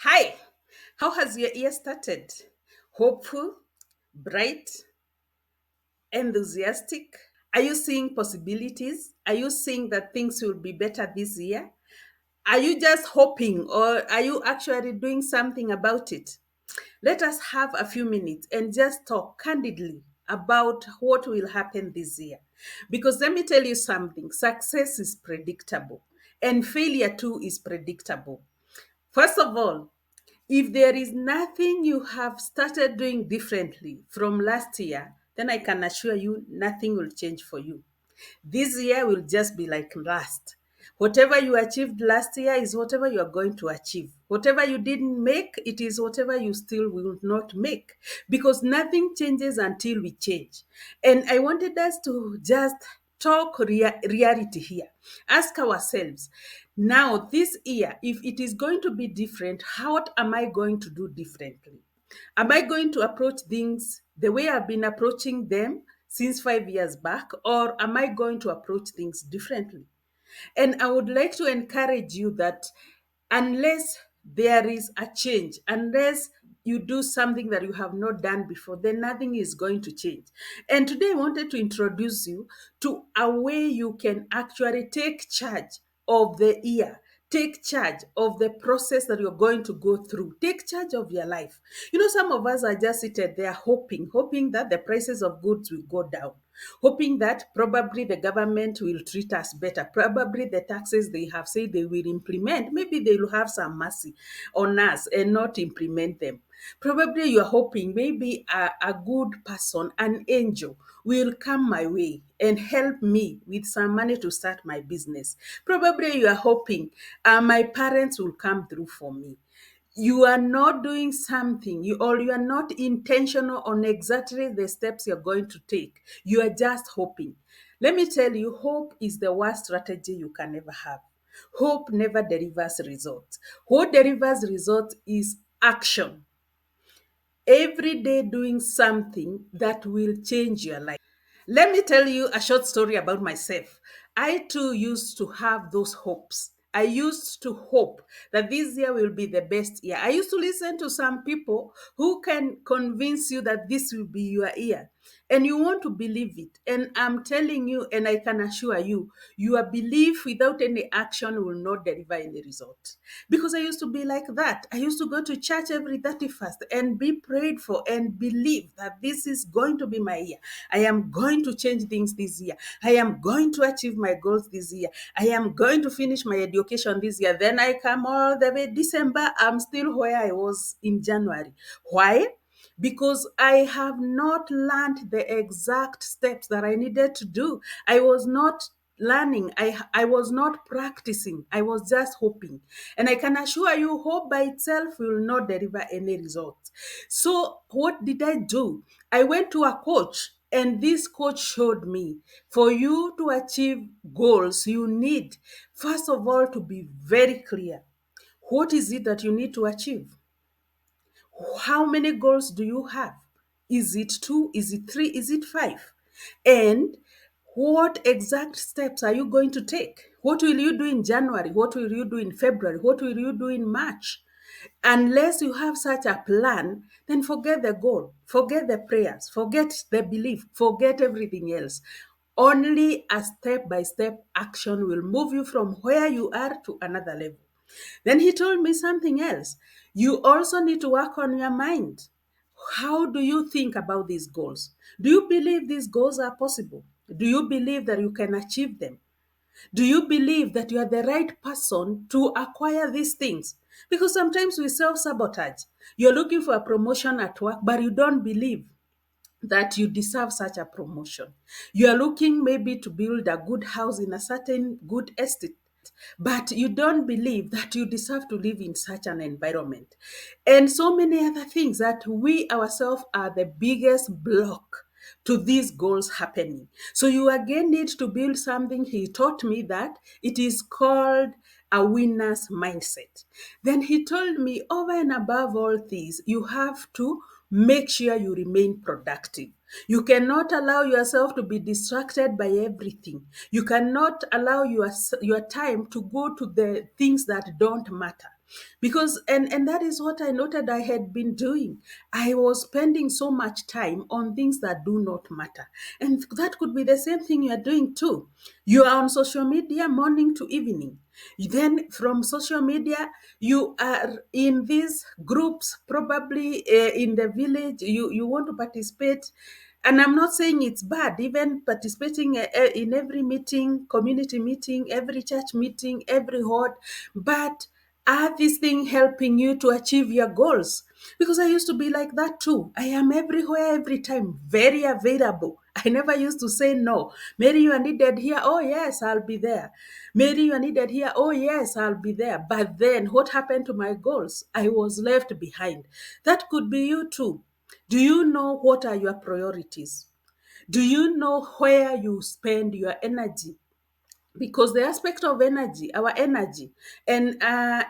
Hi, how has your year started? Hopeful, bright, enthusiastic? Are you seeing possibilities? Are you seeing that things will be better this year? Are you just hoping or are you actually doing something about it? Let us have a few minutes and just talk candidly about what will happen this year. Because let me tell you something, success is predictable and failure too is predictable. First of all, if there is nothing you have started doing differently from last year, then I can assure you nothing will change for you. This year will just be like last. Whatever you achieved last year is whatever you are going to achieve. Whatever you didn't make, it is whatever you still will not make. Because nothing changes until we change. And I wanted us to just talk reality here. Ask ourselves, now this year, if it is going to be different, what am I going to do differently? Am I going to approach things the way I've been approaching them since 5 years back, or am I going to approach things differently? And I would like to encourage you that unless there is a change, unless you do something that you have not done before, then nothing is going to change. And today I wanted to introduce you to a way you can actually take charge of the year. Take charge of the process that you're going to go through. Take charge of your life. You know, some of us are just seated there hoping that the prices of goods will go down, hoping that probably the government will treat us better. Probably the taxes they have said they will implement, maybe they will have some mercy on us and not implement them. Probably you are hoping maybe a good person, an angel, will come my way and help me with some money to start my business. Probably you are hoping my parents will come through for me. You are not doing something, you are not intentional on exactly the steps you're going to take. You are just hoping. Let me tell you, hope is the worst strategy you can ever have. Hope never delivers results. What delivers results is action. Every day doing something that will change your life. Let me tell you a short story about myself. I too used to have those hopes. I used to hope that this year will be the best year. I used to listen to some people who can convince you that this will be your year. And you want to believe it. And I'm telling you, and I can assure you, your belief without any action will not deliver any result. Because I used to be like that. I used to go to church every 31st and be prayed for and believe that this is going to be my year. I am going to change things this year. I am going to achieve my goals this year. I am going to finish my education this year. Then I come all the way December, I'm still where I was in January. Why? Because I have not learned the exact steps that I needed to do. I was not learning. I was not practicing. I was just hoping. And I can assure you, hope by itself will not deliver any results. So what did I do? I went to a coach, and this coach showed me, for you to achieve goals, you need, first of all, to be very clear. What is it that you need to achieve? How many goals do you have? Is it two? Is it three? Is it five? And what exact steps are you going to take? What will you do in January? What will you do in February? What will you do in March? Unless you have such a plan, then forget the goal, forget the prayers, forget the belief, forget everything else. Only a step by step action will move you from where you are to another level. Then he told me something else. You also need to work on your mind. How do you think about these goals? Do you believe these goals are possible? Do you believe that you can achieve them? Do you believe that you are the right person to acquire these things? Because sometimes we self sabotage. You're looking for a promotion at work, but you don't believe that you deserve such a promotion. You are looking maybe to build a good house in a certain good estate, but you don't believe that you deserve to live in such an environment. And so many other things that we ourselves are the biggest block to these goals happening. So you again need to build something. He taught me that it is called a winner's mindset. Then he told me, over and above all things, you have to make sure you remain productive. You cannot allow yourself to be distracted by everything. You cannot allow your time to go to the things that don't matter. Because and that is what I noted I had been doing. I was spending so much time on things that do not matter. And that could be the same thing you are doing too. You are on social media morning to evening. Then from social media, you are in these groups, probably in the village, you want to participate. And I'm not saying it's bad, even participating in every meeting, community meeting, every church meeting, every ward. But are these things helping you to achieve your goals? Because I used to be like that too. I am everywhere, every time, very available. I never used to say no. Mary, you are needed here. Oh, yes, I'll be there. Mary, you are needed here. Oh, yes, I'll be there. But then what happened to my goals? I was left behind. That could be you too. Do you know what are your priorities? Do you know where you spend your energy? Because the aspect of energy, our energy, and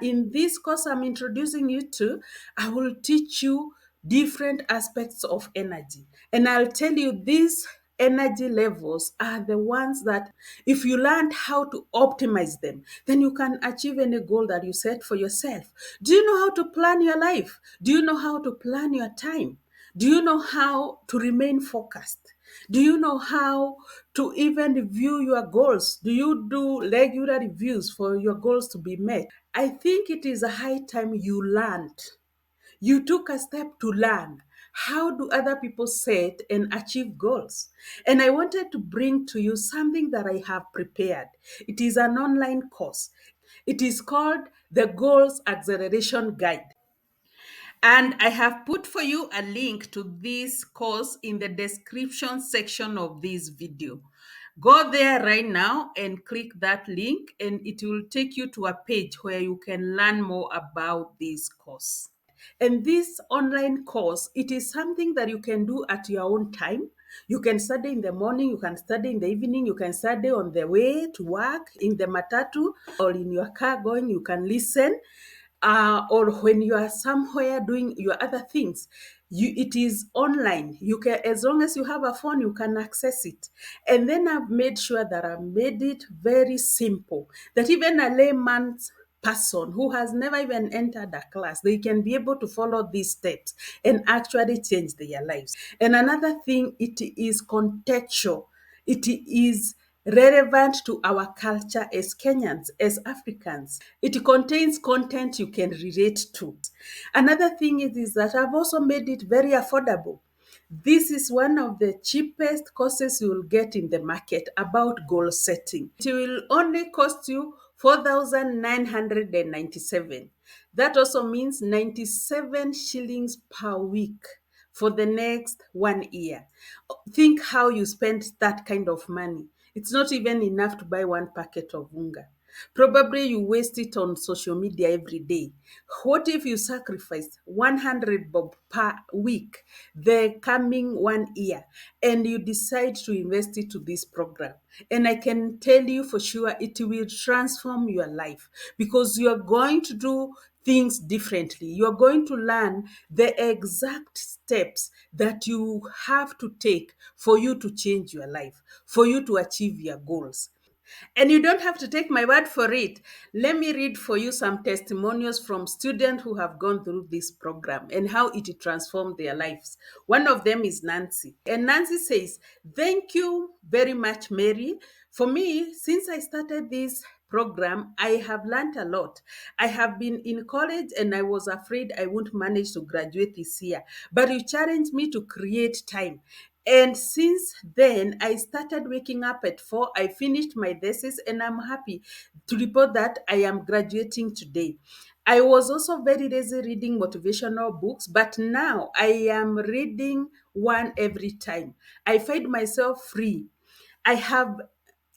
in this course I'm introducing you to, I will teach you different aspects of energy. And I'll tell you these energy levels are the ones that if you learn how to optimize them, then you can achieve any goal that you set for yourself. Do you know how to plan your life? Do you know how to plan your time? Do you know how to remain focused? Do you know how to even review your goals? Do you do regular reviews for your goals to be met? I think it is a high time you learned. You took a step to learn. How do other people set and achieve goals? And I wanted to bring to you something that I have prepared. It is an online course. It is called the Goals Acceleration Guide. And I have put for you a link to this course in the description section of this video. Go there right now and click that link, and it will take you to a page where you can learn more about this course. And this online course, it is something that you can do at your own time. You can study in the morning, you can study in the evening, you can study on the way to work, in the matatu, or in your car going, you can listen. Or when you are somewhere doing your other things, it is online. You can, as long as you have a phone, you can access it. And then I've made sure that I've made it very simple, that even a layman's person who has never even entered a class, they can be able to follow these steps and actually change their lives. And another thing, it is contextual. It is relevant to our culture as Kenyans, as Africans. It contains content you can relate to. Another thing is that I've also made it very affordable. This is one of the cheapest courses you will get in the market about goal setting. It will only cost you 4,997. That also means 97 shillings per week for the next 1 year. Think how you spend that kind of money. It's not even enough to buy one packet of unga. Probably you waste it on social media every day. What if you sacrifice 100 bob per week the coming 1 year and you decide to invest it to this program? And I can tell you for sure it will transform your life because you are going to do things differently. You're going to learn the exact steps that you have to take for you to change your life, for you to achieve your goals. And you don't have to take my word for it. Let me read for you some testimonials from students who have gone through this program and how it transformed their lives. One of them is Nancy. And Nancy says, "Thank you very much, Mary. For me, since I started this program, I have learned a lot. I have been in college and I was afraid I wouldn't manage to graduate this year, but you challenged me to create time. And since then, I started waking up at 4. I finished my thesis, and I'm happy to report that I am graduating today. I was also very lazy reading motivational books, but now I am reading one every time. I find myself free. I have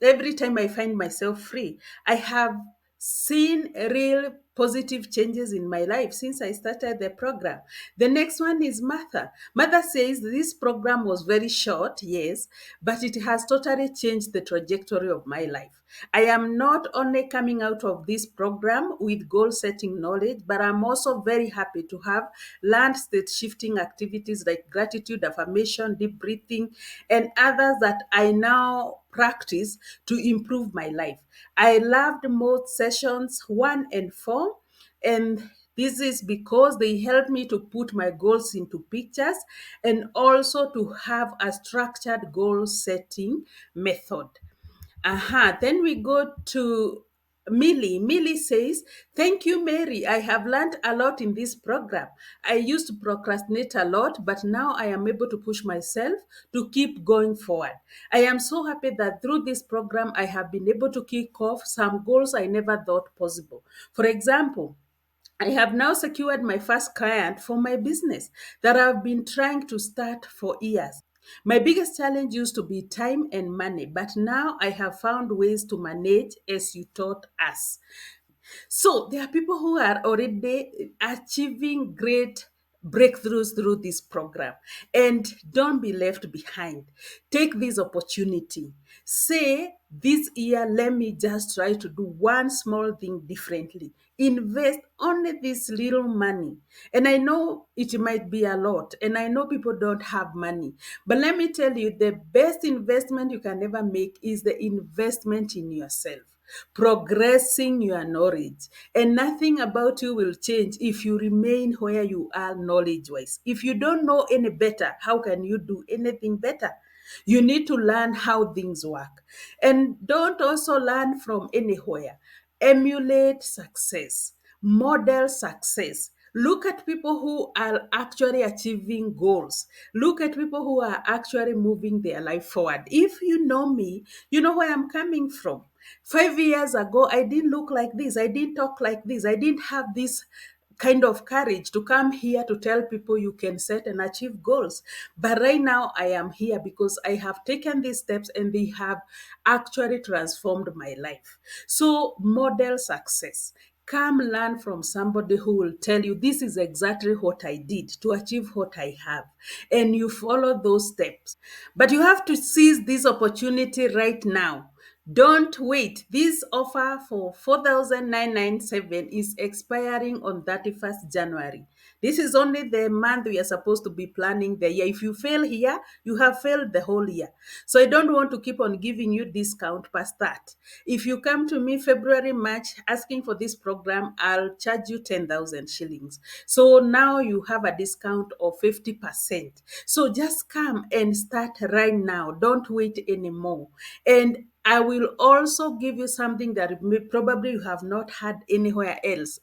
every time I find myself free, I have seen real positive changes in my life since I started the program. The next one is Martha. Martha says this program was very short, yes, but it has totally changed the trajectory of my life. I am not only coming out of this program with goal setting knowledge, but I'm also very happy to have learned state shifting activities like gratitude, affirmation, deep breathing, and others that I now practice to improve my life. I loved most sessions 1 and 4. And this is because they help me to put my goals into pictures and also to have a structured goal setting method. Then we go to Millie. Millie says, "Thank you, Mary. I have learned a lot in this program. I used to procrastinate a lot, but now I am able to push myself to keep going forward. I am so happy that through this program, I have been able to kick off some goals I never thought possible. For example, I have now secured my first client for my business that I've been trying to start for years. My biggest challenge used to be time and money, but now I have found ways to manage as you taught us." So there are people who are already achieving great breakthroughs through this program. And don't be left behind. Take this opportunity. Say, this year, let me just try to do one small thing differently. Invest only this little money. And I know it might be a lot, and I know people don't have money. But let me tell you, the best investment you can ever make is the investment in yourself, progressing your knowledge. And nothing about you will change if you remain where you are knowledge wise. If you don't know any better, how can you do anything better? You need to learn how things work. And don't also learn from anywhere. Emulate success, model success. Look at people who are actually achieving goals. Look at people who are actually moving their life forward. If you know me, you know where I'm coming from. 5 years ago, I didn't look like this. I didn't talk like this. I didn't have this kind of courage to come here to tell people you can set and achieve goals. But right now, I am here because I have taken these steps and they have actually transformed my life. So, model success. Come learn from somebody who will tell you this is exactly what I did to achieve what I have. And you follow those steps. But you have to seize this opportunity right now. Don't wait. This offer for 4,997 is expiring on 31st January. This is only the month we are supposed to be planning the year. If you fail here, you have failed the whole year. So I don't want to keep on giving you discount past that. If you come to me February, March asking for this program, I'll charge you 10,000 shillings. So now you have a discount of 50%. So just come and start right now. Don't wait anymore. And I will also give you something that probably you have not had anywhere else.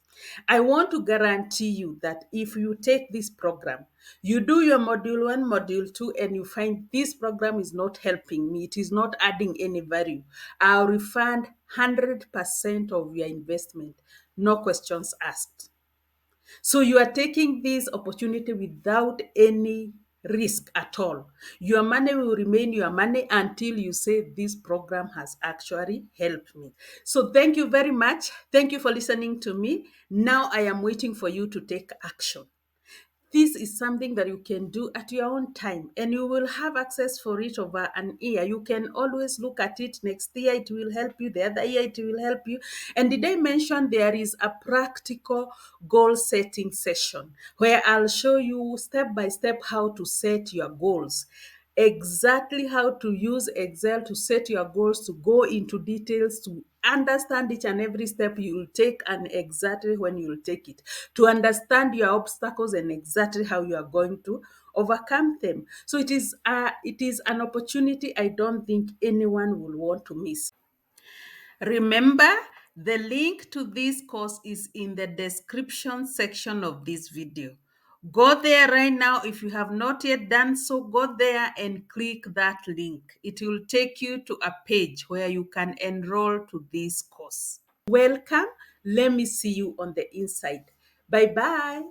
I want to guarantee you that if you take this program, you do your module 1, module 2, and you find this program is not helping me, it is not adding any value, I'll refund 100% of your investment, no questions asked. So you are taking this opportunity without any risk at all. Your money will remain your money until you say this program has actually helped me. So thank you very much. Thank you for listening to me. Now I am waiting for you to take action. This is something that you can do at your own time, and you will have access for it over an year. You can always look at it. Next year it will help you, the other year it will help you. And did I mention there is a practical goal setting session where I'll show you step by step how to set your goals, exactly how to use Excel to set your goals, to go into details, to understand each and every step you will take and exactly when you will take it, to understand your obstacles and exactly how you are going to overcome them. So it is an opportunity I don't think anyone will want to miss. Remember, the link to this course is in the description section of this video. Go there right now. If you have not yet done so, go there and click that link. It will take you to a page where you can enroll to this course. Welcome. Let me see you on the inside. Bye bye.